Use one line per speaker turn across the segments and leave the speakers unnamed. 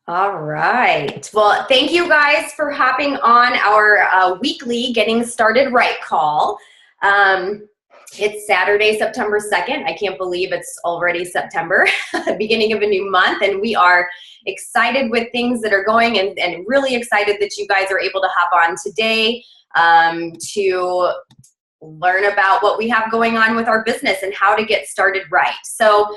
All right. Well, thank you guys for hopping on our weekly Getting Started Right call. It's Saturday, September 2nd. I can't believe it's already September, the beginning of a new month, and we are excited with things that are going and really excited that you guys are able to hop on today to learn about what we have going on with our business and how to get started right. So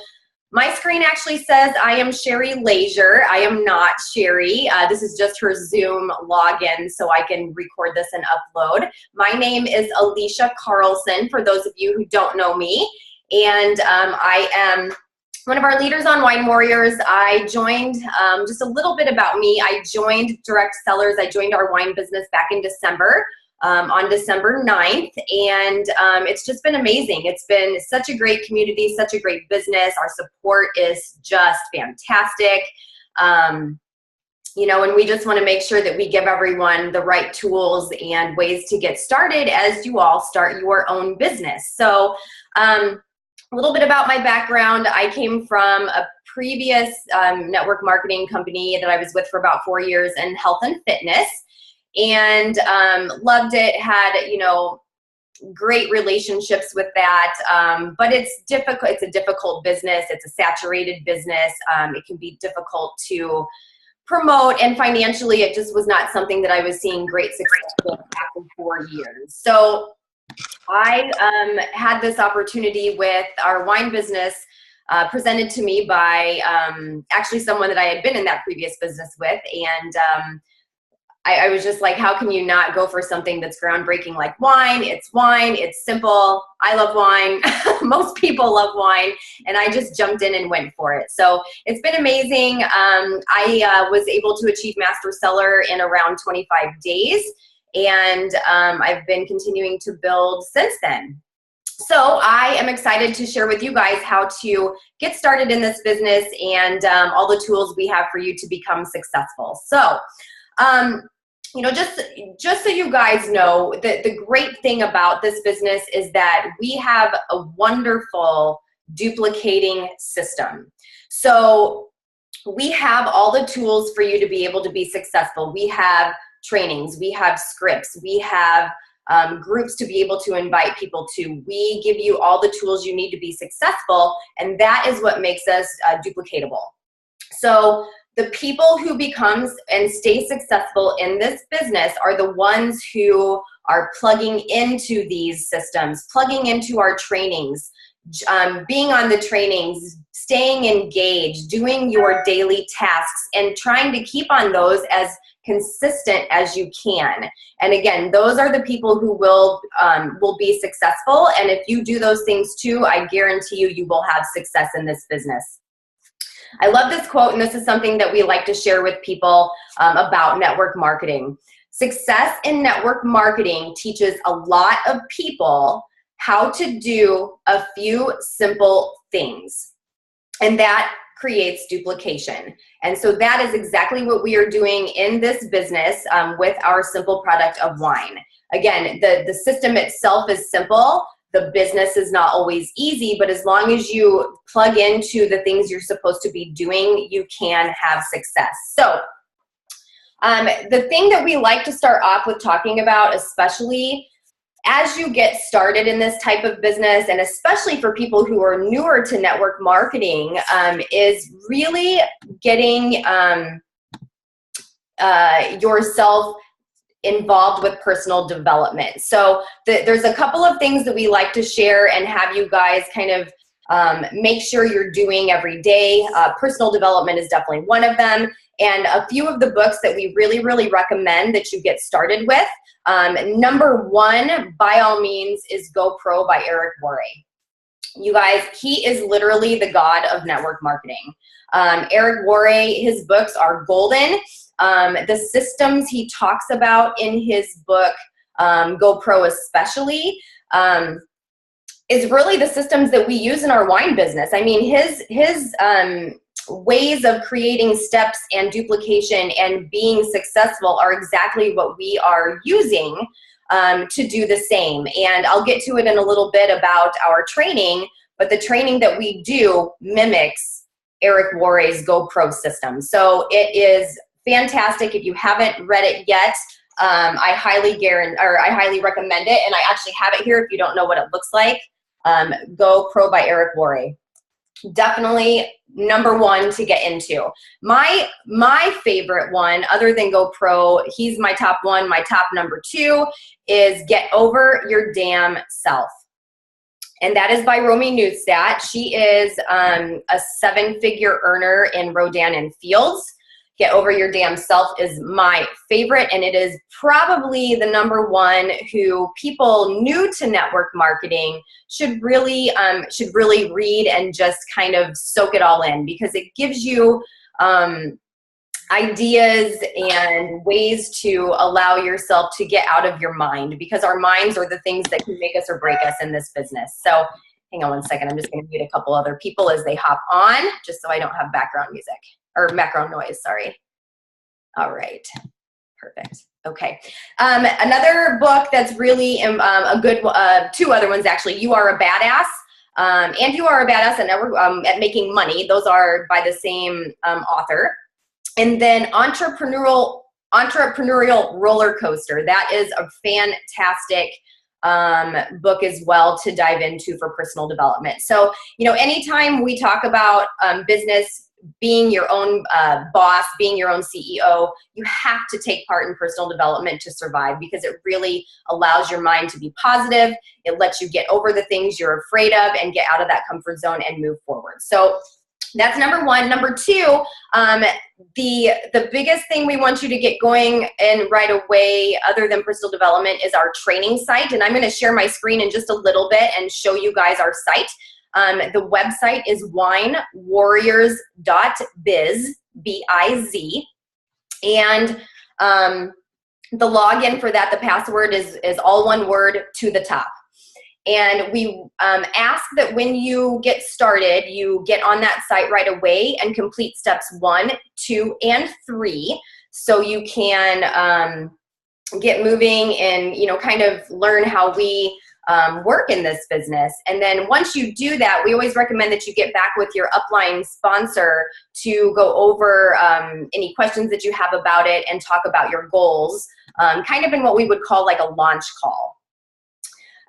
my screen actually says I am Sherry Leisure. I am not Sherry. This is just her Zoom login so I can record this and upload. My name is Alicia Carlson, for those of you who don't know me. And I am one of our leaders on Wine Warriors. I joined, just a little bit about me, I joined Direct Cellars. I joined our wine business back in December. On December 9th, and it's just been amazing. It's been such a great community, such a great business. Our support is just fantastic. You know, and we just want to make sure that we give everyone the right tools and ways to get started as you all start your own business. So a little bit about my background. I came from a previous network marketing company that I was with for about 4 years in health and fitness. And loved it, had, you know, great relationships with that, but it's difficult. It's a difficult business. It's a saturated business. It can be difficult to promote, and financially it just was not something that I was seeing great success with after 4 years. So I had this opportunity with our wine business presented to me by actually someone that I had been in that previous business with, and I was just like, how can you not go for something that's groundbreaking like wine? It's simple. I love wine. Most people love wine. And I just jumped in and went for it. So it's been amazing. I was able to achieve Master Seller in around 25 days. And I've been continuing to build since then. So I am excited to share with you guys how to get started in this business and all the tools we have for you to become successful. So, you know, just so you guys know, the great thing about this business is that we have a wonderful duplicating system. So we have all the tools for you to be able to be successful. We have trainings, we have scripts, we have groups to be able to invite people to. We give you all the tools you need to be successful, and that is what makes us duplicatable. So the people who becomes and stay successful in this business are the ones who are plugging into these systems, plugging into our trainings, being on the trainings, staying engaged, doing your daily tasks, and trying to keep on those as consistent as you can. And again, those are the people who will be successful. And if you do those things too, I guarantee you, you will have success in this business. I love this quote, and this is something that we like to share with people about network marketing. Success in network marketing teaches a lot of people how to do a few simple things, and that creates duplication. And so that is exactly what we are doing in this business with our simple product of wine. Again, the system itself is simple. The business is not always easy, but as long as you plug into the things you're supposed to be doing, you can have success. So the thing that we like to start off with talking about, especially as you get started in this type of business, and especially for people who are newer to network marketing, is really getting yourself involved with personal development. So there's a couple of things that we like to share and have you guys kind of make sure you're doing every day. Personal development is definitely one of them. And a few of the books that we really, really recommend that you get started with. Number one, by all means, is Go Pro by Eric Worre. You guys, he is literally the god of network marketing. Eric Worre, his books are golden. The systems he talks about in his book, Go Pro especially, is really the systems that we use in our wine business. I mean, his ways of creating steps and duplication and being successful are exactly what we are using to do the same. And I'll get to it in a little bit about our training, but the training that we do mimics Eric Worre's Go Pro system. So it is fantastic. If you haven't read it yet, I highly recommend it. And I actually have it here if you don't know what it looks like. Go Pro by Eric Worre. Definitely number one to get into. My favorite one, other than Go Pro, he's my top one. My top number two is Get Over Your Damn Self. And that is by Romy Neustadt. She is a 7-figure earner in Rodan and Fields. Get Over Your Damn Self is my favorite, and it is probably the number one who people new to network marketing should really read and just kind of soak it all in, because it gives you ideas and ways to allow yourself to get out of your mind, because our minds are the things that can make us or break us in this business. So hang on one second. I'm just going to mute a couple other people as they hop on, just so I don't have background music or background noise, sorry. All right, perfect. Okay, another book that's really a good, two other ones actually. You Are a Badass and You Are a Badass at Making Money. Those are by the same author. And then Entrepreneurial Roller Coaster. That is a fantastic book as well to dive into for personal development. So, you know, anytime we talk about business, being your own boss, being your own CEO, you have to take part in personal development to survive, because it really allows your mind to be positive. It lets you get over the things you're afraid of and get out of that comfort zone and move forward. So that's number one. Number two, the biggest thing we want you to get going and right away, other than personal development, is our training site. And I'm going to share my screen in just a little bit and show you guys our site. The website is winewarriors.biz, B-I-Z. And the login for that, the password is all one word to the top. And we ask that when you get started, you get on that site right away and complete steps 1, 2, and 3, so you can get moving and, you know, kind of learn how we work in this business. And then once you do that, we always recommend that you get back with your upline sponsor to go over any questions that you have about it and talk about your goals, kind of in what we would call like a launch call.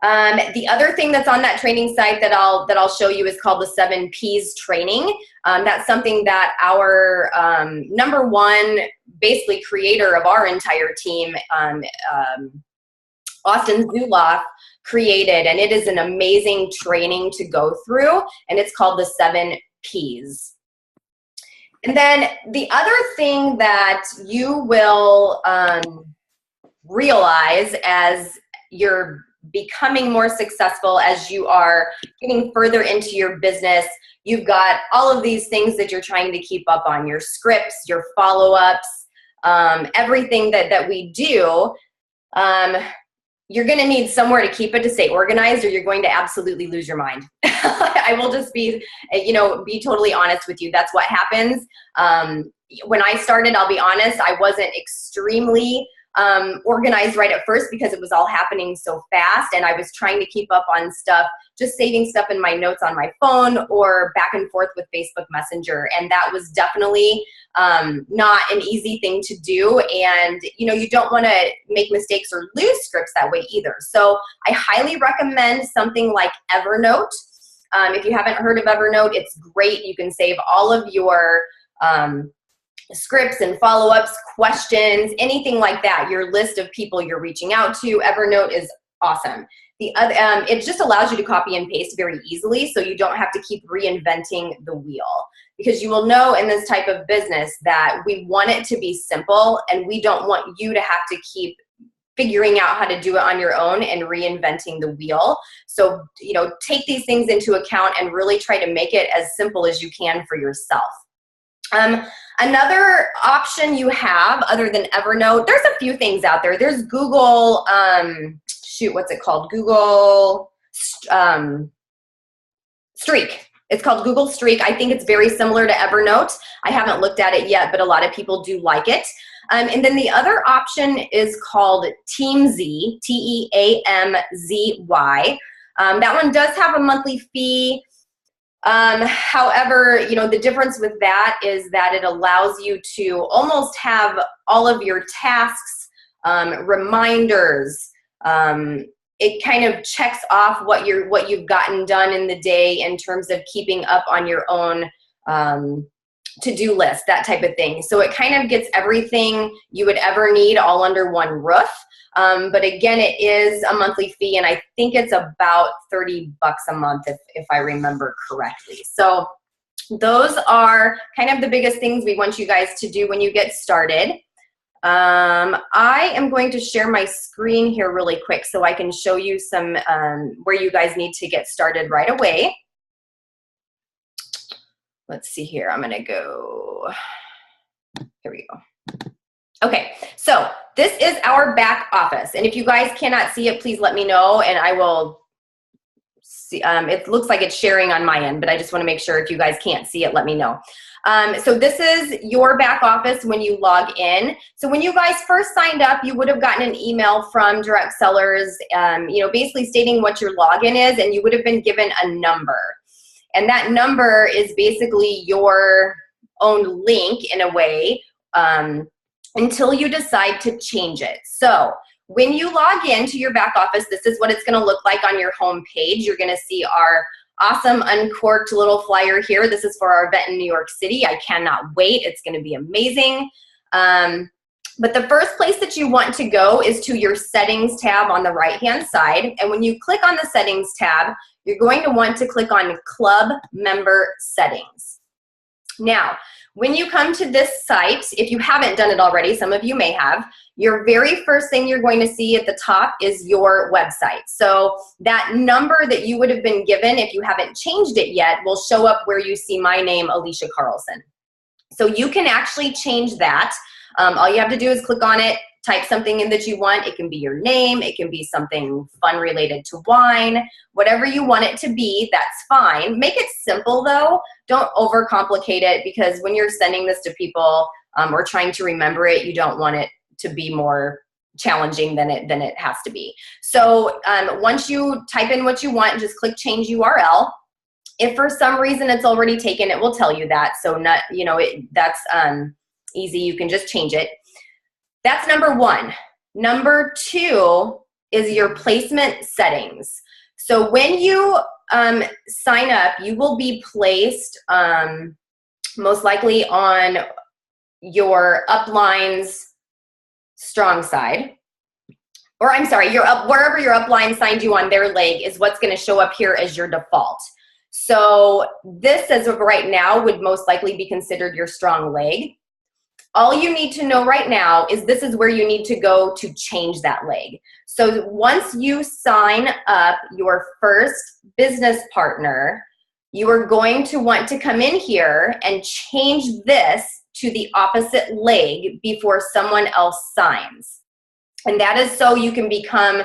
The other thing that's on that training site that I'll show you is called the 7 Ps training. That's something that our number one, basically creator of our entire team, Austin Zuloff, created, and it is an amazing training to go through, and it's called the 7 Ps. And then the other thing that you will realize as you're becoming more successful, as you are getting further into your business, you've got all of these things that you're trying to keep up on, your scripts, your follow-ups, everything that we do. You're going to need somewhere to keep it to stay organized, or you're going to absolutely lose your mind. I will just be totally honest with you. That's what happens. When I started, I'll be honest, I wasn't extremely organized right at first, because it was all happening so fast, and I was trying to keep up on stuff, just saving stuff in my notes on my phone or back and forth with Facebook Messenger. And that was definitely not an easy thing to do. And, you know, you don't want to make mistakes or lose scripts that way either. So I highly recommend something like Evernote. If you haven't heard of Evernote, it's great. You can save all of your scripts and follow-ups, questions, anything like that, your list of people you're reaching out to. Evernote is awesome. It just allows you to copy and paste very easily, so you don't have to keep reinventing the wheel, because you will know in this type of business that we want it to be simple, and we don't want you to have to keep figuring out how to do it on your own and reinventing the wheel. So, you know, take these things into account and really try to make it as simple as you can for yourself. Another option you have other than Evernote, there's a few things out there. There's Google, what's it called? Google Streak. It's called Google Streak. I think it's very similar to Evernote. I haven't looked at it yet, but a lot of people do like it. And then the other option is called TeamZ, Teamzy. That one does have a monthly fee. However, you know, the difference with that is that it allows you to almost have all of your tasks, reminders. It kind of checks off what you've gotten done in the day in terms of keeping up on your own to-do list, that type of thing. So it kind of gets everything you would ever need all under one roof. But again, it is a monthly fee, and I think it's about $30 a month if I remember correctly. So those are kind of the biggest things we want you guys to do when you get started. I am going to share my screen here really quick so I can show you some where you guys need to get started right away. Let's see here. I'm going to go. Here we go. Okay, so this is our back office. And if you guys cannot see it, please let me know and I will see. It looks like it's sharing on my end, but I just want to make sure if you guys can't see it, let me know. So this is your back office when you log in. So when you guys first signed up, you would have gotten an email from Direct Cellars, you know, basically stating what your login is, and you would have been given a number. And that number is basically your own link in a way until you decide to change it. So when you log into your back office, this is what it's going to look like on your home page. You're going to see our awesome uncorked little flyer here. This is for our event in New York City. I cannot wait. It's going to be amazing. But the first place that you want to go is to your settings tab on the right-hand side. And when you click on the settings tab, you're going to want to click on club member settings. Now, when you come to this site, if you haven't done it already, some of you may have, your very first thing you're going to see at the top is your website. So that number that you would have been given, if you haven't changed it yet, will show up where you see my name, Alicia Carlson. So you can actually change that. All you have to do is click on it, type something in that you want. It can be your name. It can be something fun related to wine. Whatever you want it to be, that's fine. Make it simple, though. Don't overcomplicate it, because when you're sending this to people or trying to remember it, you don't want it to be more challenging than it has to be. So once you type in what you want, just click change URL. If for some reason it's already taken, it will tell you that. So not, you know, that's easy. You can just change it. That's number one. Number two is your placement settings. So when you sign up, you will be placed most likely on your upline's strong side, or I'm sorry, wherever your upline signed you on their leg is what's going to show up here as your default. So this, as of right now, would most likely be considered your strong leg. All you need to know right now is this is where you need to go to change that leg. So once you sign up your first business partner, you are going to want to come in here and change this to the opposite leg before someone else signs. And that is so you can become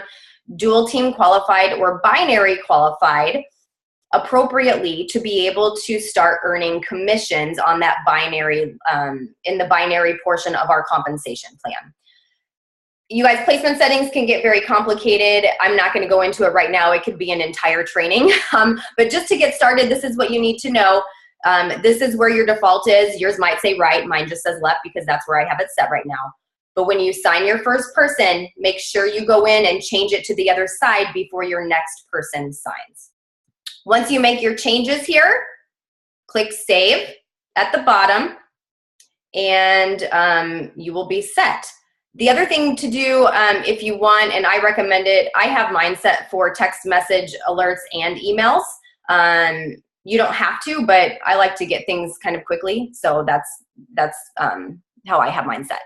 dual team qualified or binary qualified appropriately to be able to start earning commissions on that binary, in the binary portion of our compensation plan. You guys, placement settings can get very complicated. I'm not going to go into it right now. It could be an entire training. But just to get started, this is what you need to know. This is where your default is. Yours might say right. Mine just says left because that's where I have it set right now. But when you sign your first person, make sure you go in and change it to the other side before your next person signs. Once you make your changes here, click Save at the bottom, and you will be set. The other thing to do if you want, and I recommend it, I have mine set for text message alerts and emails. You don't have to, but I like to get things kind of quickly, so that's how I have mine set.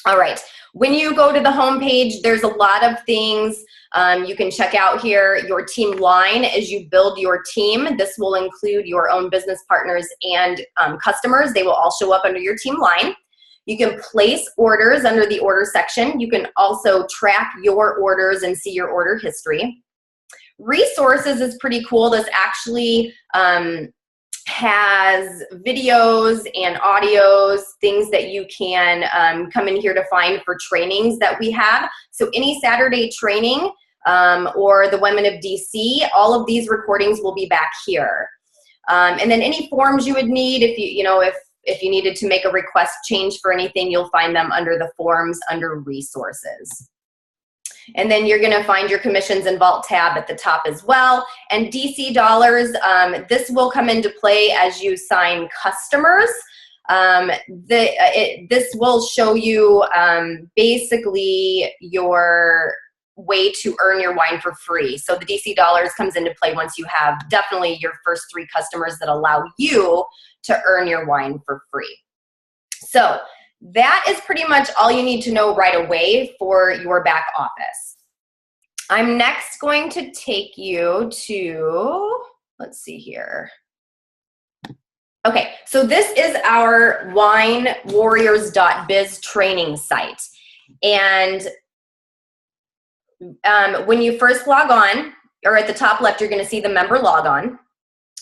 All right, when you go to the home page, there's a lot of things you can check out here. Your team line, as you build your team, this will include your own business partners and customers. They will all show up under your team line. You can place orders under the order section. You can also track your orders and see your order history. Resources is pretty cool. This actually has videos and audios, things that you can come in here to find for trainings that we have. So any Saturday training or the Women of DC, all of these recordings will be back here. And then any forms you would need, if you needed to make a request change for anything, you'll find them under the forms under resources. And then you're gonna find your commissions and vault tab at the top as well. And DC dollars, this will come into play as you sign customers. This will show you basically your way to earn your wine for free. So the DC dollars comes into play once you have definitely your first 3 customers that allow you to earn your wine for free. So that is pretty much all you need to know right away for your back office. I'm next going to take you to, let's see here. Okay, so this is our winewarriors.biz training site. And when you first log on, or at the top left, you're going to see the member log on,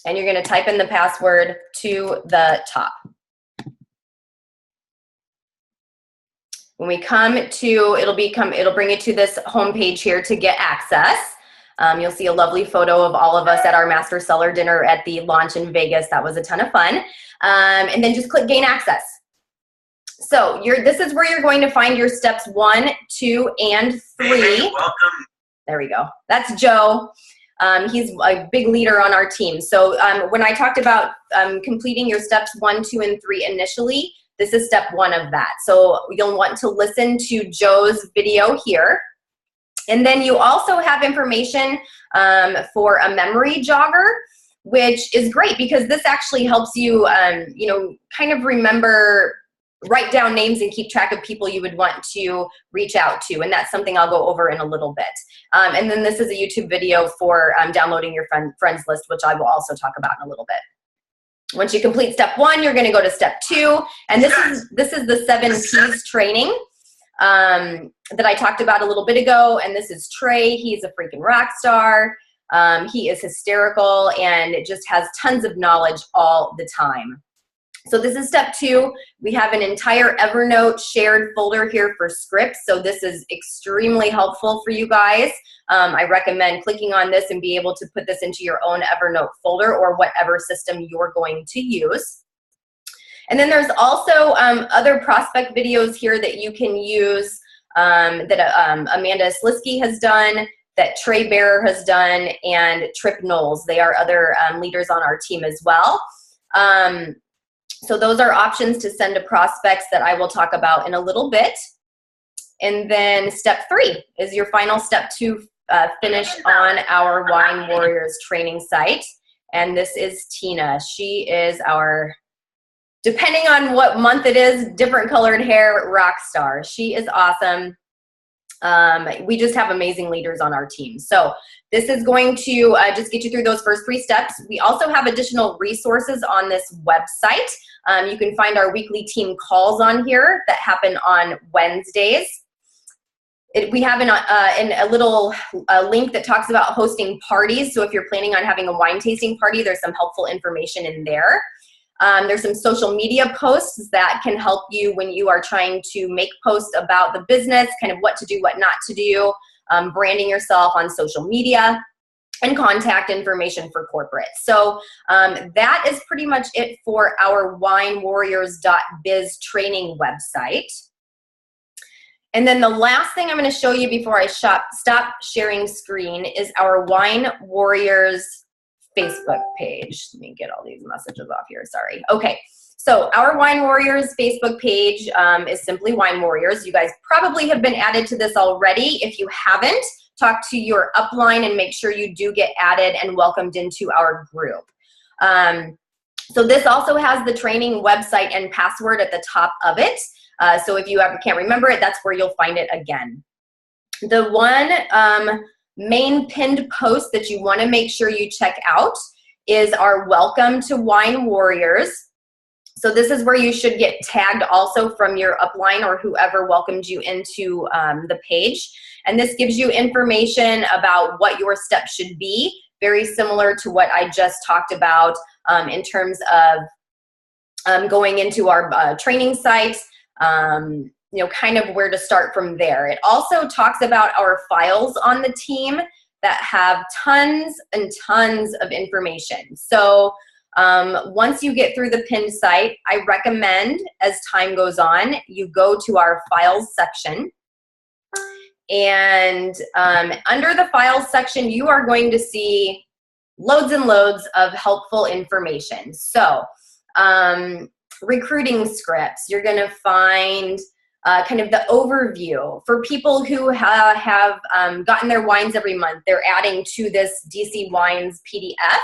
and you're going to type in the password to the top. When we come to, it'll bring you to this homepage here to get access. You'll see a lovely photo of all of us at our Master Cellar dinner at the launch in Vegas. That was a ton of fun. And then just click gain access. So this is where you're going to find your steps 1, 2, and 3.
Hey, welcome.
There we go. That's Joe. He's a big leader on our team. So when I talked about completing your steps 1, 2, and 3 initially, this is step 1 of that. So you'll want to listen to Joe's video here. And then you also have information for a memory jogger, which is great because this actually helps you, kind of write down names and keep track of people you would want to reach out to. And that's something I'll go over in a little bit. And then this is a YouTube video for downloading your friends list, which I will also talk about in a little bit. Once you complete step 1, you're going to go to step 2. And this is the 7 P's training that I talked about a little bit ago. And this is Trey. He's a freaking rock star. He is hysterical and just has tons of knowledge all the time. So this is step 2. We have an entire Evernote shared folder here for scripts. So this is extremely helpful for you guys. I recommend clicking on this and be able to put this into your own Evernote folder or whatever system you're going to use. And then there's also other prospect videos here that you can use that Amanda Slisky has done, that Trey Bearer has done, and Trip Knowles. They are other leaders on our team as well. So those are options to send to prospects that I will talk about in a little bit. And then step 3 is your final step to finish on our Wine Warriors training site. And this is Tina. She is our, depending on what month it is, different colored hair rock star. She is awesome. We just have amazing leaders on our team. So this is going to just get you through those first 3 steps. We also have additional resources on this website. You can find our weekly team calls on here that happen on Wednesdays. We have a little link that talks about hosting parties. So if you're planning on having a wine tasting party, there's some helpful information in there. There's some social media posts that can help you when you are trying to make posts about the business, kind of what to do, what not to do, branding yourself on social media, and contact information for corporate. So that is pretty much it for our winewarriors.biz training website. And then the last thing I'm going to show you before I stop sharing screen is our Wine Warriors Facebook page. Let me get all these messages off here, sorry. Okay, so our Wine Warriors Facebook page is simply Wine Warriors. You guys probably have been added to this already. If you haven't, talk to your upline and make sure you do get added and welcomed into our group. So this also has the training website and password at the top of it. So if you ever can't remember it, that's where you'll find it again. The one main pinned post that you want to make sure you check out is our Welcome to Wine Warriors. So this is where you should get tagged also from your upline or whoever welcomed you into the page. And this gives you information about what your steps should be, very similar to what I just talked about in terms of going into our training site, kind of where to start from there. It also talks about our files on the team that have tons and tons of information. So Once you get through the pinned site, I recommend, as time goes on, you go to our files section. And under the files section, you are going to see loads and loads of helpful information. So recruiting scripts, you're going to find kind of the overview for people who have gotten their wines every month. They're adding to this DC Wines PDF,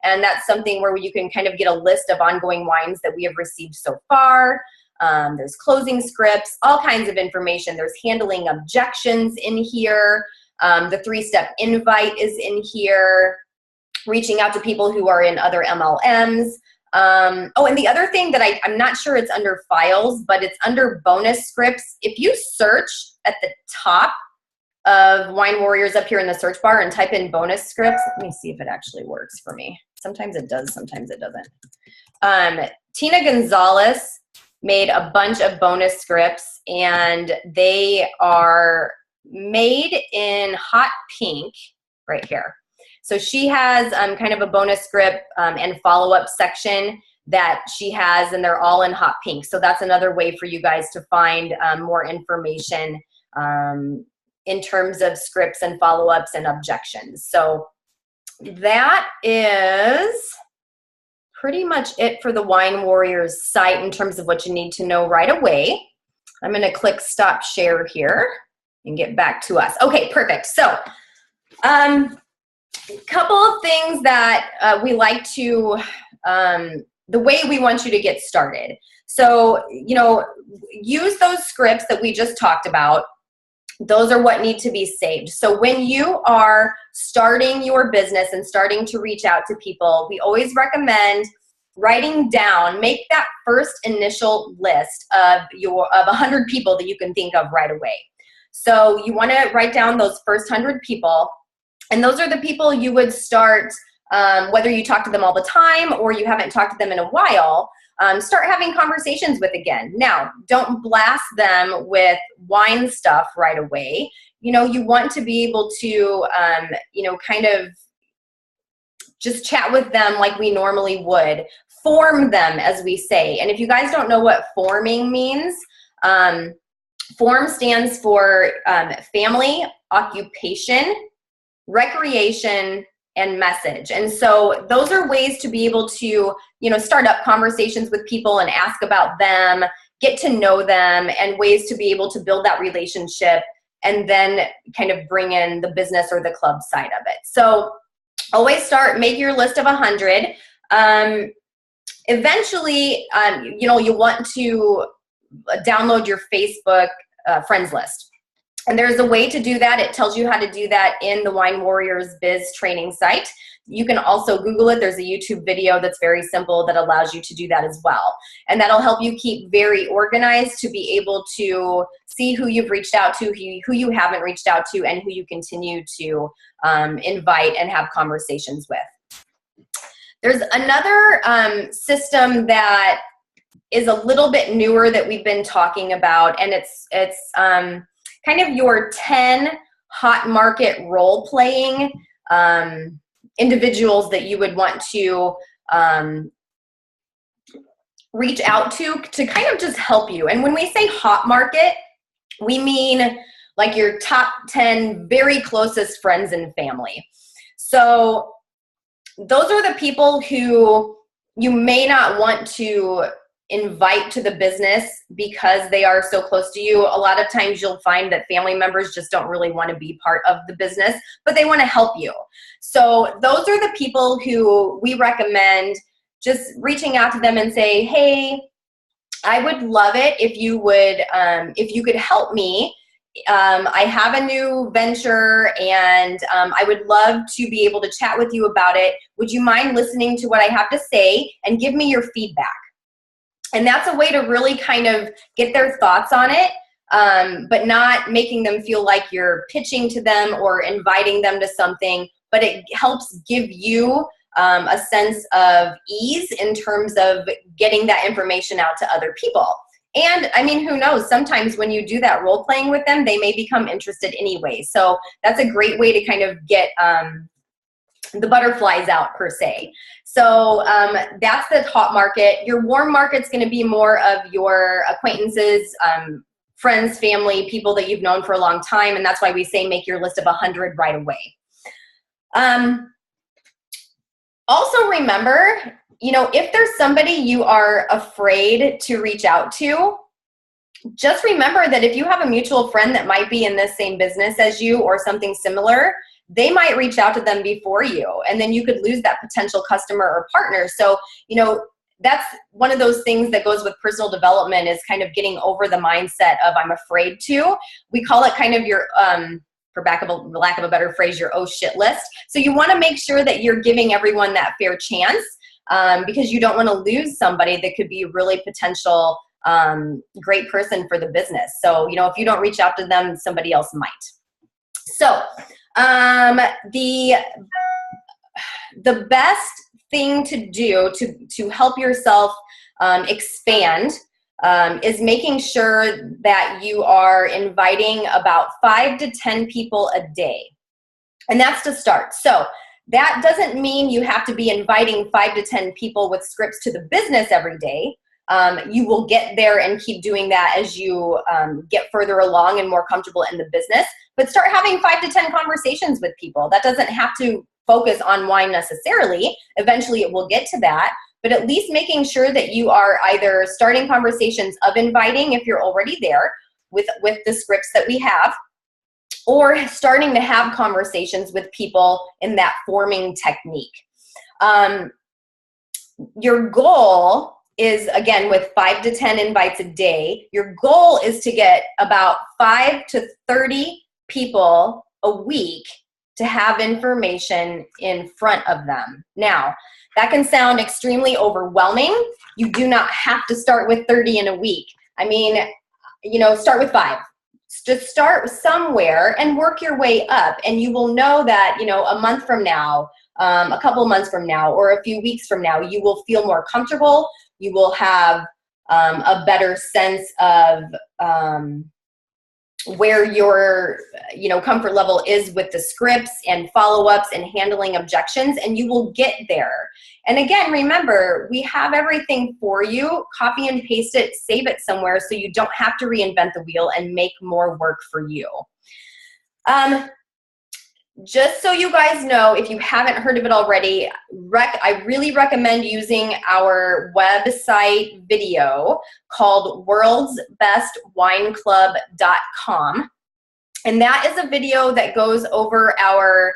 and that's something where you can kind of get a list of ongoing wines that we have received so far. There's closing scripts, all kinds of information. There's handling objections in here. The 3-step invite is in here. Reaching out to people who are in other MLMs. Oh, and the other thing that I'm not sure it's under files, but it's under bonus scripts. If you search at the top of Wine Warriors up here in the search bar and type in bonus scripts, let me see if it actually works for me. Sometimes it does, sometimes it doesn't. Tina Gonzalez made a bunch of bonus scripts, and they are made in hot pink right here. So she has kind of a bonus script and follow-up section that she has, and they're all in hot pink. So that's another way for you guys to find more information in terms of scripts and follow-ups and objections. So that is pretty much it for the Wine Warriors site in terms of what you need to know right away. I'm going to click stop share here and get back to us. Okay, perfect. So couple of things that we like to, the way we want you to get started. So, you know, use those scripts that we just talked about. Those are what need to be saved. So when you are starting your business and starting to reach out to people, we always recommend writing down, make that first initial list of 100 people that you can think of right away. So you want to write down those first 100 people. And those are the people you would start, whether you talk to them all the time or you haven't talked to them in a while, start having conversations with again. Now, don't blast them with wine stuff right away. You know, you want to be able to, you know, kind of just chat with them like we normally would. Form them, as we say. And if you guys don't know what forming means, form stands for family, occupation, recreation, and message. And so those are ways to be able to, you know, start up conversations with people and ask about them, get to know them, and ways to be able to build that relationship and then kind of bring in the business or the club side of it. So always start, make your list of 100. Eventually, you know, you want to download your Facebook friends list. And there's a way to do that. It tells you how to do that in the Wine Warriors Biz training site. You can also Google it. There's a YouTube video that's very simple that allows you to do that as well. And that'll help you keep very organized to be able to see who you've reached out to, who you haven't reached out to, and who you continue to invite and have conversations with. There's another system that is a little bit newer that we've been talking about, and it's kind of your 10 hot market role-playing individuals that you would want to reach out to kind of just help you. And when we say hot market, we mean like your top 10 very closest friends and family. So those are the people who you may not want to invite to the business because they are so close to you. A lot of times you'll find that family members just don't really want to be part of the business, but they want to help you. So those are the people who we recommend just reaching out to them and say, hey, I would love it if you would, if you could help me. I have a new venture and I would love to be able to chat with you about it. Would you mind listening to what I have to say and give me your feedback? And that's a way to really kind of get their thoughts on it, but not making them feel like you're pitching to them or inviting them to something, but it helps give you a sense of ease in terms of getting that information out to other people. And I mean, who knows, sometimes when you do that role playing with them, they may become interested anyway. So that's a great way to kind of get the butterflies out per se. So that's the hot market. Your warm market's going to be more of your acquaintances, friends, family, people that you've known for a long time. And that's why we say make your list of 100 right away. Also remember, you know, if there's somebody you are afraid to reach out to, just remember that if you have a mutual friend that might be in the same business as you or something similar, they might reach out to them before you, and then you could lose that potential customer or partner. So, you know, that's one of those things that goes with personal development, is kind of getting over the mindset of I'm afraid to. We call it kind of your, for lack of a better phrase, your oh shit list. So you want to make sure that you're giving everyone that fair chance, because you don't want to lose somebody that could be a really potential great person for the business. So, you know, if you don't reach out to them, somebody else might. So the best thing to do to help yourself expand is making sure that you are inviting about 5 to 10 people a day. And that's to start. So that doesn't mean you have to be inviting 5 to 10 people with scripts to the business every day. You will get there and keep doing that as you get further along and more comfortable in the business. But start having 5 to 10 conversations with people. That doesn't have to focus on wine necessarily. Eventually it will get to that. But at least making sure that you are either starting conversations of inviting if you're already there with the scripts that we have, or starting to have conversations with people in that forming technique. Your goal is, again, with 5 to 10 invites a day, your goal is to get about 5 to 30 people a week to have information in front of them. Now, that can sound extremely overwhelming. You do not have to start with 30 in a week. I mean, you know, start with 5. Just start somewhere and work your way up, and you will know that, you know, a month from now, a couple months from now, or a few weeks from now, you will feel more comfortable. You will have a better sense of where your, you know, comfort level is with the scripts and follow-ups and handling objections, and you will get there. And again, remember, we have everything for you. Copy and paste it, save it somewhere so you don't have to reinvent the wheel and make more work for you. Just so you guys know, if you haven't heard of it already, I really recommend using our website video called worldsbestwineclub.com. And that is a video that goes over our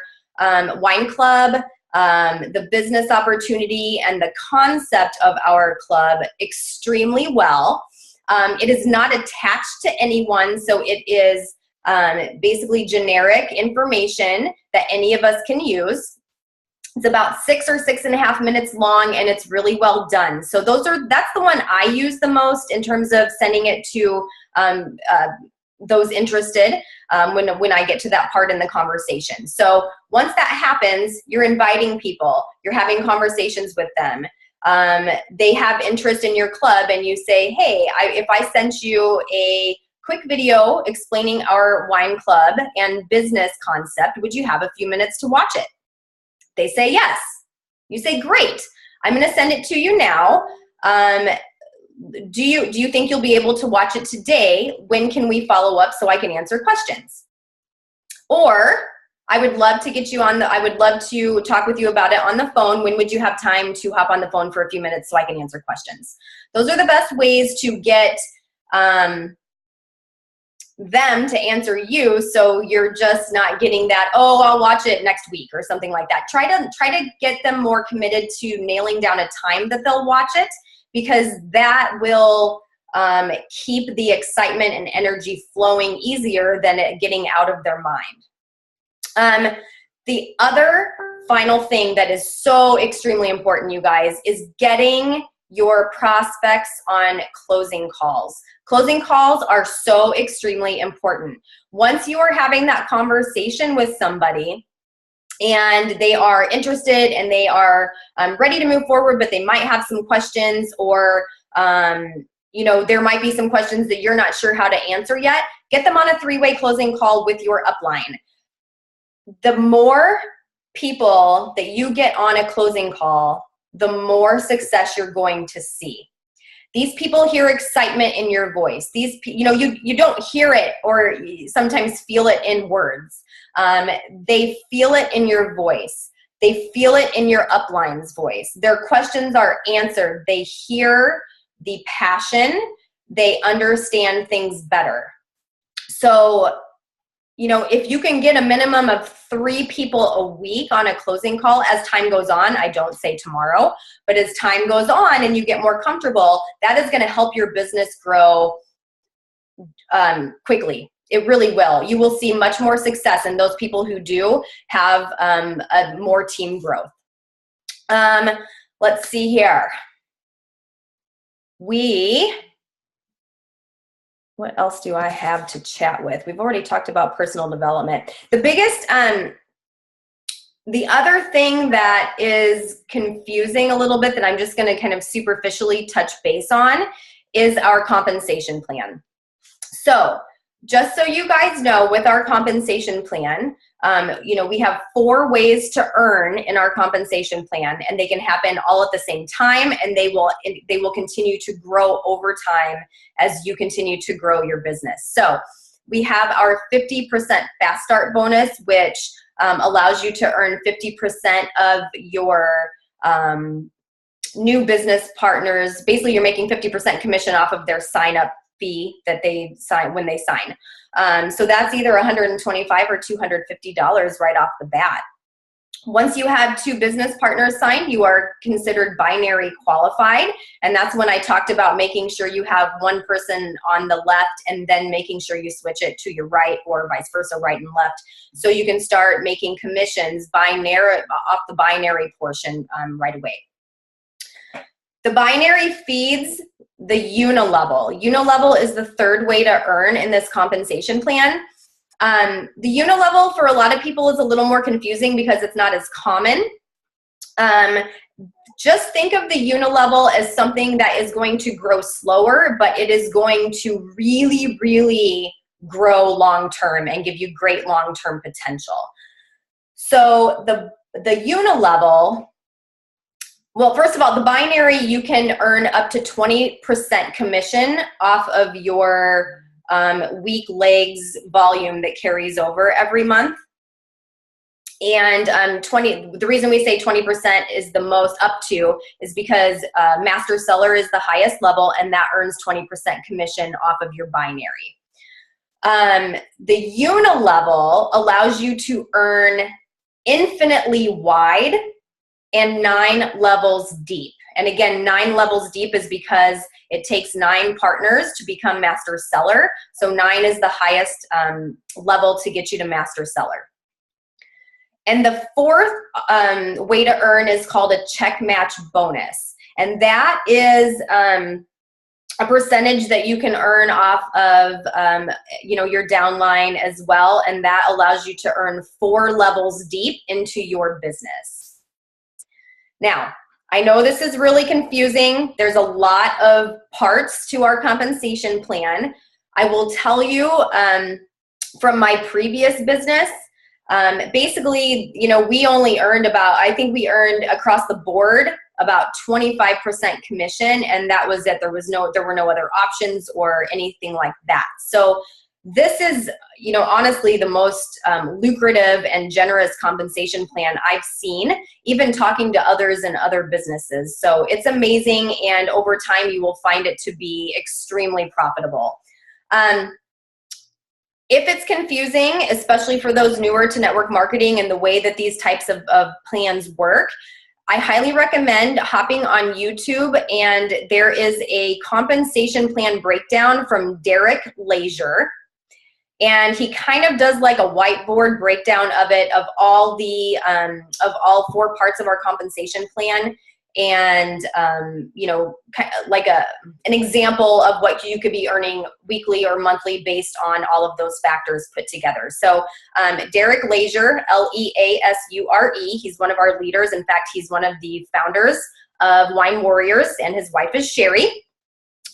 wine club, the business opportunity, and the concept of our club extremely well. It is not attached to anyone, so it is basically generic information that any of us can use. It's about 6 or 6.5 minutes long, and it's really well done. So that's the one I use the most in terms of sending it to those interested when I get to that part in the conversation. So once that happens, you're inviting people, you're having conversations with them. They have interest in your club, and you say, hey, if I sent you a quick video explaining our wine club and business concept, would you have a few minutes to watch it? They say yes. You say, great, I'm going to send it to you now. Do you think you'll be able to watch it today? When can we follow up so I can answer questions? Or I would love to get you on I would love to talk with you about it on the phone. When would you have time to hop on the phone for a few minutes so I can answer questions? Those are the best ways to get them to answer you, so you're just not getting that, oh, I'll watch it next week or something like that. Try to get them more committed to nailing down a time that they'll watch it, because that will keep the excitement and energy flowing easier than it getting out of their mind. The other final thing that is so extremely important, you guys, is getting your prospects on closing calls. Closing calls are so extremely important. Once you are having that conversation with somebody and they are interested and they are ready to move forward, but they might have some questions, or you know, there might be some questions that you're not sure how to answer yet, get them on a 3-way closing call with your upline. The more people that you get on a closing call, the more success you're going to see. These people hear excitement in your voice. You don't hear it or sometimes feel it in words. They feel it in your voice. They feel it in your upline's voice. Their questions are answered. They hear the passion. They understand things better. So, if you can get a minimum of 3 people a week on a closing call as time goes on, I don't say tomorrow, but as time goes on and you get more comfortable, that is going to help your business grow quickly. It really will. You will see much more success in those people who do have a more team growth. Let's see here. What else do I have to chat with? We've already talked about personal development. The other thing that is confusing a little bit that I'm just going to kind of superficially touch base on is our compensation plan. So just so you guys know, with our compensation plan, we have 4 ways to earn in our compensation plan, and they can happen all at the same time, and they will continue to grow over time as you continue to grow your business. So we have our 50% fast start bonus, which allows you to earn 50% of your new business partners. Basically, you're making 50% commission off of their sign-up fee that they sign when they sign. So that's either $125 or $250 right off the bat. Once you have 2 business partners signed, you are considered binary qualified. And that's when I talked about making sure you have one person on the left and then making sure you switch it to your right or vice versa, right and left. So you can start making commissions off the binary portion right away. The binary feeds the unilevel. Unilevel is the 3rd way to earn in this compensation plan. The unilevel for a lot of people is a little more confusing because it's not as common. Just think of the unilevel as something that is going to grow slower, but it is going to really, really grow long-term and give you great long-term potential. So the unilevel, well, first of all, the binary, you can earn up to 20% commission off of your week legs volume that carries over every month. And the reason we say 20% is the most up to is because Master Seller is the highest level, and that earns 20% commission off of your binary. The unilevel allows you to earn infinitely wide and 9 levels deep. And again, 9 levels deep is because it takes 9 partners to become Master Seller. So 9 is the highest level to get you to Master Seller. And the 4th way to earn is called a check match bonus. And that is a percentage that you can earn off of your downline as well. And that allows you to earn 4 levels deep into your business. Now, I know this is really confusing. There's a lot of parts to our compensation plan. I will tell you from my previous business, basically, we only earned we earned across the board about 25% commission, and that was it. There were no other options or anything like that. So this is, honestly the most lucrative and generous compensation plan I've seen, even talking to others in other businesses. So it's amazing, and over time you will find it to be extremely profitable. If it's confusing, especially for those newer to network marketing and the way that these types of plans work, I highly recommend hopping on YouTube, and there is a compensation plan breakdown from Direct Cellars. And he kind of does like a whiteboard breakdown of it, of all 4 parts of our compensation plan. And, like an example of what you could be earning weekly or monthly based on all of those factors put together. So Direct Cellars, Leasure, he's one of our leaders. In fact, he's one of the founders of Wine Warriors, and his wife is Sherry.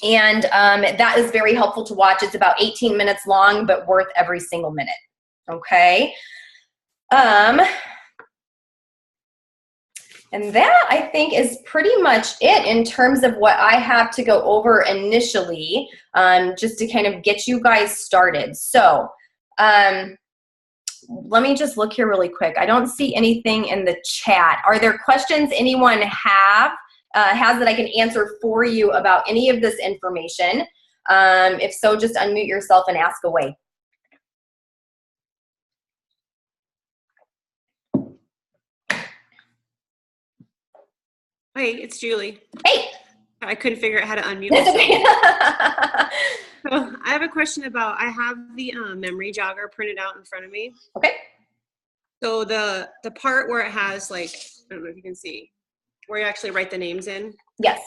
And that is very helpful to watch. It's about 18 minutes long, but worth every single minute. Okay. And that, I think, is pretty much it in terms of what I have to go over initially, just to kind of get you guys started. So let me just look here really quick. I don't see anything in the chat. Are there questions anyone has that I can answer for you about any of this information? If so, just unmute yourself and ask away.
Hey, it's Julie.
Hey.
I couldn't figure out how to unmute myself. So I have a question about, I have the memory jogger printed out in front of me.
Okay.
So the part where it has, like, I don't know if you can see, where you actually write the names in.
Yes.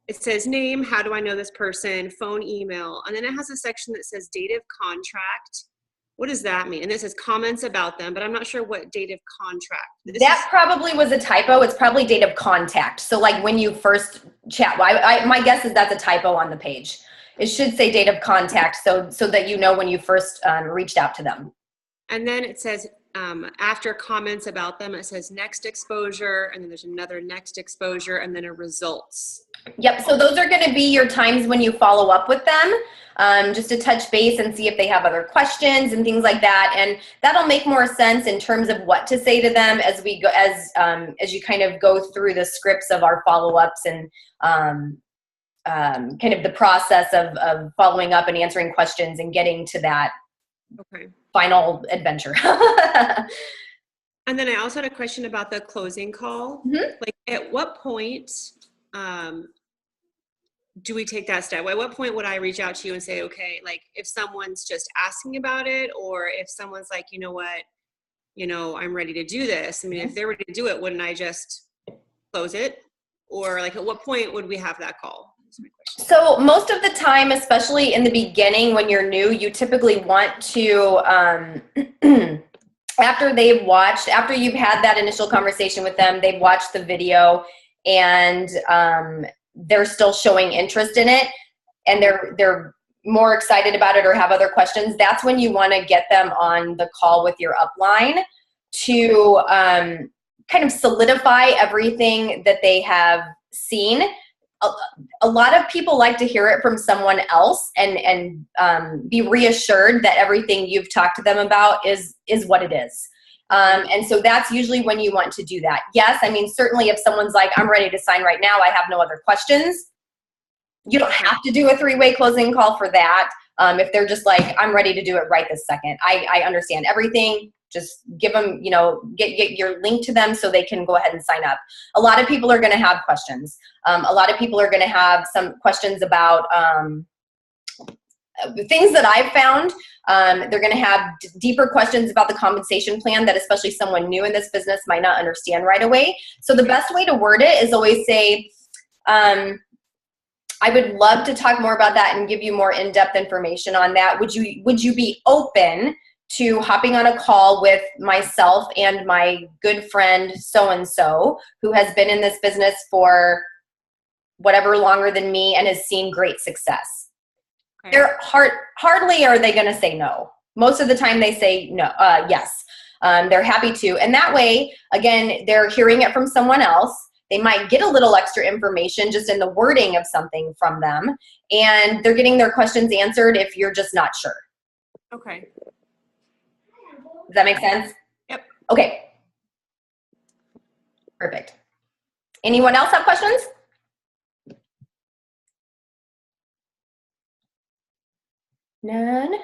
It says name, how do I know this person, phone, email, and then it has a section that says date of contract. What does that mean? And this is comments about them, but I'm not sure what date of contract.
That probably was a typo. It's probably date of contact. So like when you first chat, my guess is that's a typo on the page. It should say date of contact so that you know when you first reached out to them.
And then it says after comments about them, it says next exposure, and then there's another next exposure, and then a results.
Yep, so those are going to be your times when you follow up with them, just to touch base and see if they have other questions and things like that. And that'll make more sense in terms of what to say to them as we go, as you kind of go through the scripts of our follow-ups and kind of the process of following up and answering questions and getting to that final adventure.
And then I also had a question about the closing call. Mm-hmm. Like, at what point do we take that step? At what point would I reach out to you and say, okay, like if someone's just asking about it, or if someone's like, you know what, I'm ready to do this. I mean, if they're ready to do it, wouldn't I just close it? Or like, at what point would we have that call?
So most of the time, especially in the beginning when you're new, you typically want to, after you've had that initial conversation with them, they've watched the video and they're still showing interest in it and they're more excited about it or have other questions, that's when you want to get them on the call with your upline to kind of solidify everything that they have seen. A lot of people like to hear it from someone else and be reassured that everything you've talked to them about is what it is. And so that's usually when you want to do that. Yes, I mean, certainly if someone's like, I'm ready to sign right now, I have no other questions, you don't have to do a three-way closing call for that. If they're just like, I'm ready to do it right this second. I understand everything. Just give them, get your link to them so they can go ahead and sign up. A lot of people are going to have questions. A lot of people are going to have some questions about things that I've found. They're going to have deeper questions about the compensation plan that especially someone new in this business might not understand right away. So the best way to word it is always say, I would love to talk more about that and give you more in-depth information on that. Would you be open to hopping on a call with myself and my good friend so-and-so who has been in this business for whatever longer than me and has seen great success? Okay. They're hardly are they going to say no. Most of the time they say no, yes. They're happy to. And that way, again, they're hearing it from someone else. They might get a little extra information just in the wording of something from them. And they're getting their questions answered if you're just not sure.
Okay.
Does that make sense?
Yep.
Okay. Perfect. Anyone else have questions? None?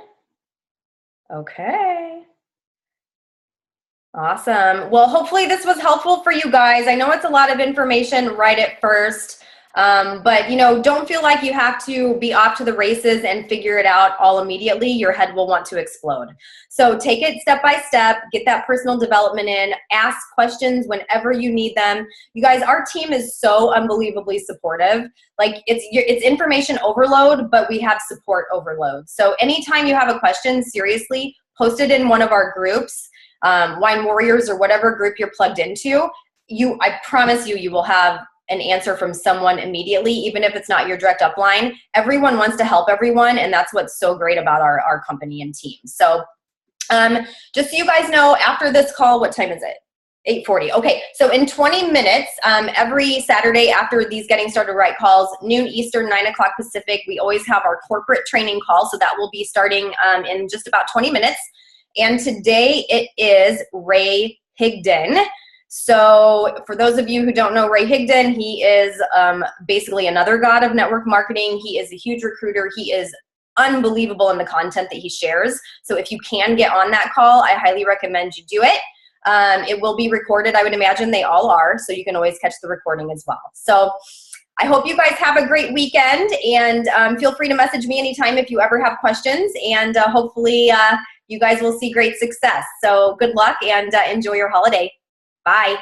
Okay. Awesome. Well, hopefully this was helpful for you guys. I know it's a lot of information right at first, but don't feel like you have to be off to the races and figure it out all immediately. Your head will want to explode. So take it step by step, get that personal development in, ask questions whenever you need them. You guys, our team is so unbelievably supportive. Like it's information overload, but we have support overload. So anytime you have a question, seriously, post it in one of our groups. Wine Warriors or whatever group you're plugged into, I promise you will have an answer from someone immediately, even if it's not your direct upline. Everyone wants to help everyone, and that's what's so great about our company and team. So just so you guys know, after this call, what time is it? 8:40. Okay, so in 20 minutes, every Saturday after these Getting Started Right calls, noon Eastern, 9 o'clock Pacific, we always have our corporate training call. So that will be starting in just about 20 minutes. And today it is Ray Higdon. So for those of you who don't know Ray Higdon, he is basically another god of network marketing. He is a huge recruiter. He is unbelievable in the content that he shares. So if you can get on that call, I highly recommend you do it. It will be recorded. I would imagine they all are, so you can always catch the recording as well. So I hope you guys have a great weekend, and feel free to message me anytime if you ever have questions, and hopefully you guys will see great success. So good luck and enjoy your holiday. Bye.